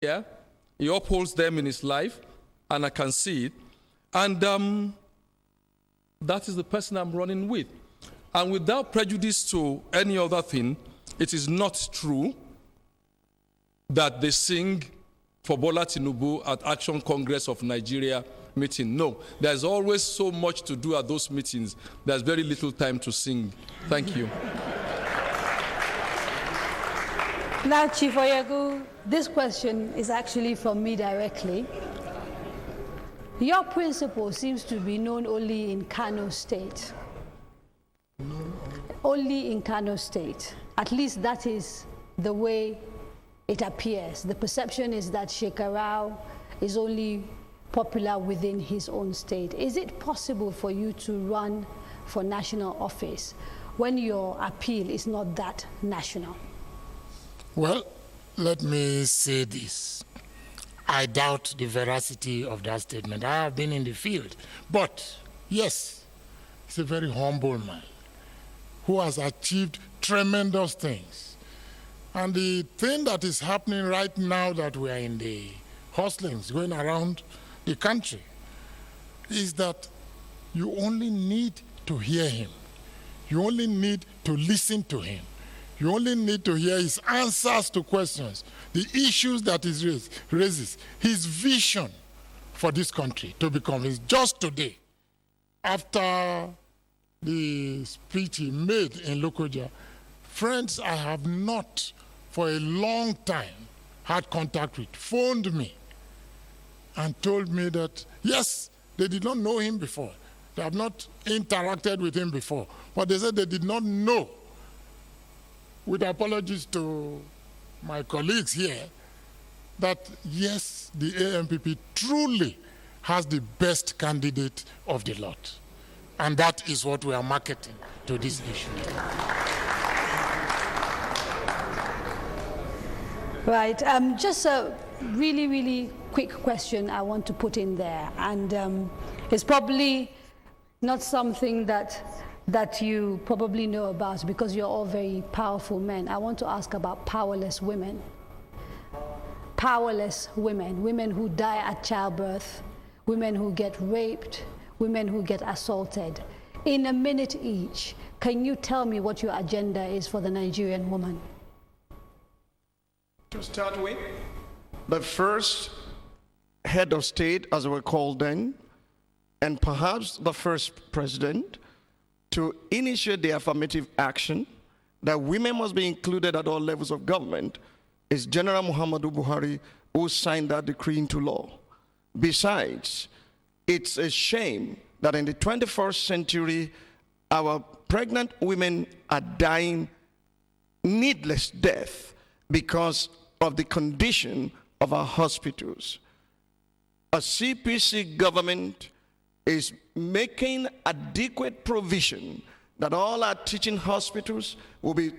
Yeah, he upholds them in his life, and I can see it. And that is the person I'm running with. And without prejudice to any other thing, it is not true that they sing for Bola Tinubu at Action Congress of Nigeria meeting. No, there's always so much to do at those meetings. There's very little time to sing. Thank you. Now, Chief Yar'Adu, this question is actually from me directly. Your principle seems to be known only in Kano State. Only in Kano State. At least that is the way it appears. The perception is that Shekarau is only popular within his own state. Is it possible for you to run for national office when your appeal is not that national? Well, let me say this. I doubt the veracity of that statement. I have been in the field. But, yes, he's a very humble man who has achieved tremendous things. And the thing that is happening right now that we are in the hustlings going around the country is that you only need to hear him. You only need to listen to him. You only need to hear his answers to questions, the issues that he raises, his vision for this country to become his. Just today, after the speech he made in Lokoja, friends I have not for a long time had contact with phoned me and told me that, yes, they did not know him before. They have not interacted with him before. But they said they did not know, with apologies to my colleagues here, that yes, the ANPP truly has the best candidate of the lot. And that is what we are marketing to this issue. Right, just a really, really quick question I want to put in there. And it's probably not something that you probably know about because you're all very powerful men. I want to ask about powerless women. Powerless women, women who die at childbirth, women who get raped, women who get assaulted. In a minute each, can you tell me what your agenda is for the Nigerian woman? To start with, the first head of state, as we were called then, and perhaps the first president, to initiate the affirmative action that women must be included at all levels of government is General Muhammadu Buhari, who signed that decree into law. Besides, it's a shame that in the 21st century, our pregnant women are dying needless death because of the condition of our hospitals. A CPC government is making adequate provision that all our teaching hospitals will be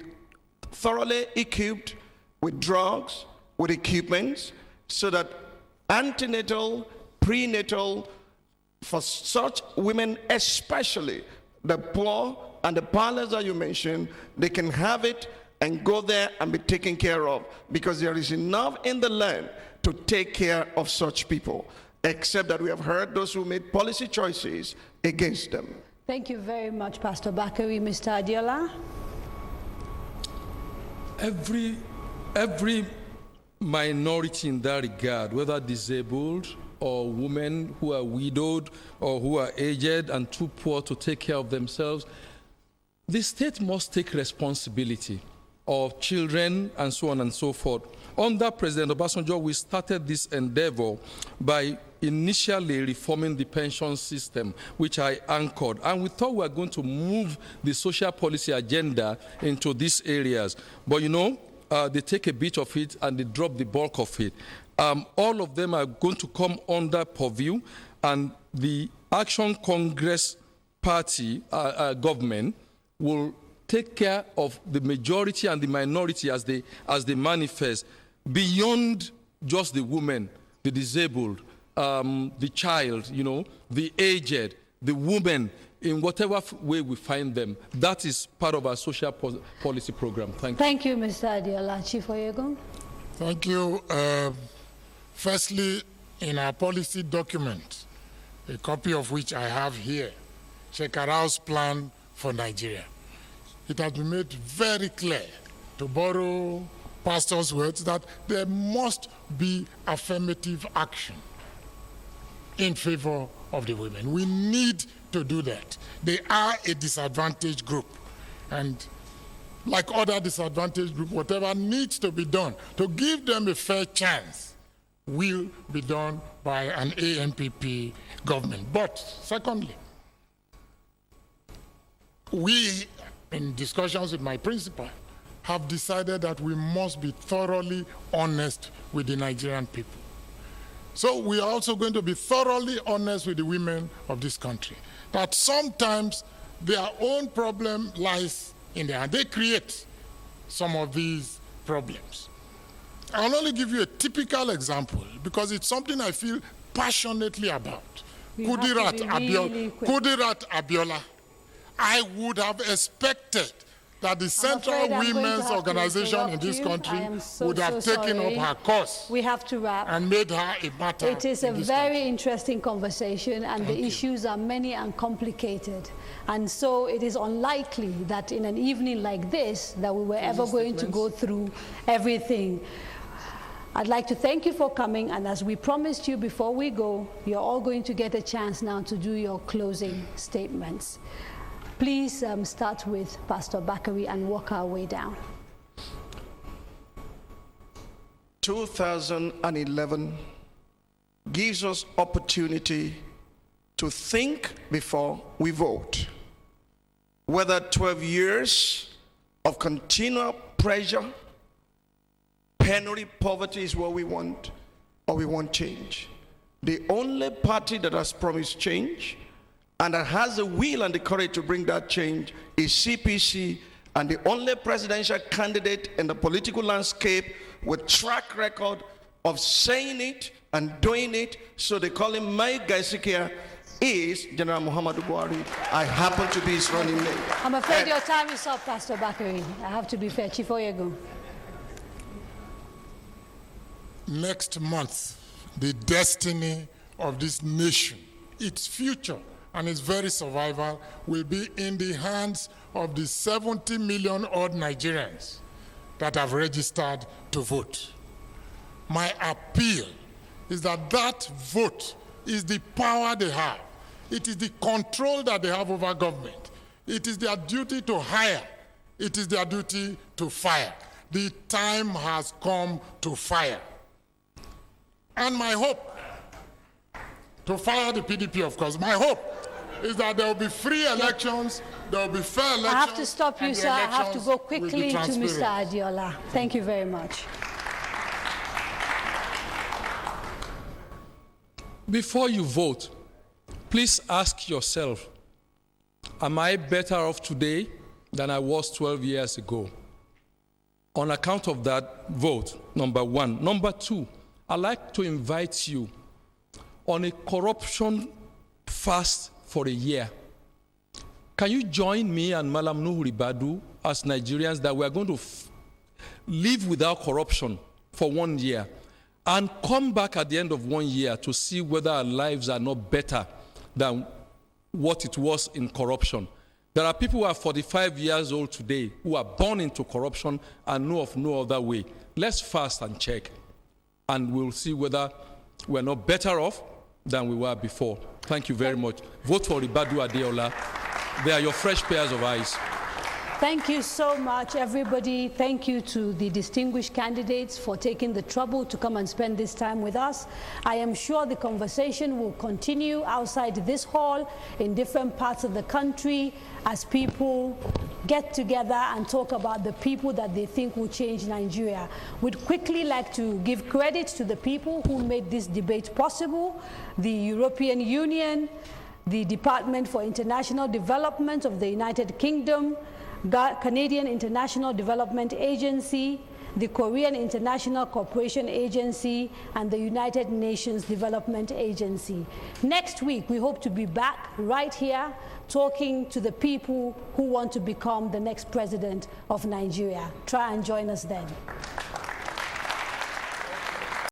thoroughly equipped with drugs, with equipments, so that antenatal, prenatal, for such women, especially the poor and the powerless that you mentioned, they can have it and go there and be taken care of, because there is enough in the land to take care of such people, except that we have heard those who made policy choices against them. Thank you very much, Pastor Bakari. Mr. Adiola? Every minority in that regard, whether disabled or women who are widowed or who are aged and too poor to take care of themselves, the state must take responsibility of children and so on and so forth. Under President Obasanjo, we started this endeavor by initially reforming the pension system, which I anchored. And we thought we were going to move the social policy agenda into these areas. But you know, they take a bit of it and they drop the bulk of it. All of them are going to come under purview, and the Action Congress Party government will take care of the majority and the minority as they manifest, beyond just the women, the disabled, the child, you know, the aged, the woman, in whatever way we find them. That is part of our social policy program. Thank you. Thank you, Mr. Adiola. Chief Oyegun. Thank you. Firstly, in our policy document, a copy of which I have here, Shekarau's plan for Nigeria, it has been made very clear, to borrow pastor's words, that there must be affirmative action in favor of the women. We need to do that. They are a disadvantaged group, and like other disadvantaged groups, whatever needs to be done to give them a fair chance will be done by an ANPP government. But secondly, we, in discussions with my principal, have decided that we must be thoroughly honest with the Nigerian people. So we are also going to be thoroughly honest with the women of this country, that sometimes their own problem lies in there, and they create some of these problems. I'll only give you a typical example because it's something I feel passionately about. Kudirat Abiola. I would have expected that the Central Women's Organization in this country would have taken up her cause. We have to wrap. And made her a matter. It is a very interesting conversation, and the issues are many and complicated. And so it is unlikely that in an evening like this that we were ever going to go through everything. I'd like to thank you for coming, and as we promised you before we go, you're all going to get a chance now to do your closing statements. Please start with Pastor Bakari and work our way down. 2011 gives us opportunity to think before we vote. Whether 12 years of continual pressure, penury, poverty is what we want, or we want change. The only party that has promised change and that has the will and the courage to bring that change is CPC, and the only presidential candidate in the political landscape with track record of saying it and doing it, so they call him Mai Gaisikia, is General Muhammadu Buhari. I happen to be his running mate. I'm afraid your time is up, Pastor Bakari. I have to be fair. Chief Oyego. Next month, the destiny of this nation, its future, and its very survival will be in the hands of the 70 million odd Nigerians that have registered to vote. My appeal is that that vote is the power they have. It is the control that they have over government. It is their duty to hire. It is their duty to fire. The time has come to fire. And my hope, to fire the PDP, of course, my hope is that there will be free elections, there will be fair elections. I have to stop you, sir. I have to go quickly to Mr. Adiola. Thank you very much. Before you vote, please ask yourself, am I better off today than I was 12 years ago? On account of that, vote, number one. Number two, I'd like to invite you on a corruption fast for a year. Can you join me and Malam Nuhu Ribadu as Nigerians that we are going to live without corruption for 1 year and come back at the end of 1 year to see whether our lives are not better than what it was in corruption? There are people who are 45 years old today who are born into corruption and know of no other way. Let's fast and check, and we'll see whether we're not better off than we were before. Thank you very much. Vote for Ribadu Adeola. They are your fresh pairs of eyes. Thank you so much, everybody. Thank you to the distinguished candidates for taking the trouble to come and spend this time with us. I am sure the conversation will continue outside this hall in different parts of the country as people get together and talk about the people that they think will change Nigeria. We'd quickly like to give credit to the people who made this debate possible: the European Union, the Department for International Development of the United Kingdom, Canadian International Development Agency, the Korean International Cooperation Agency, and the United Nations Development Agency. Next week, we hope to be back right here talking to the people who want to become the next president of Nigeria. Try and join us then.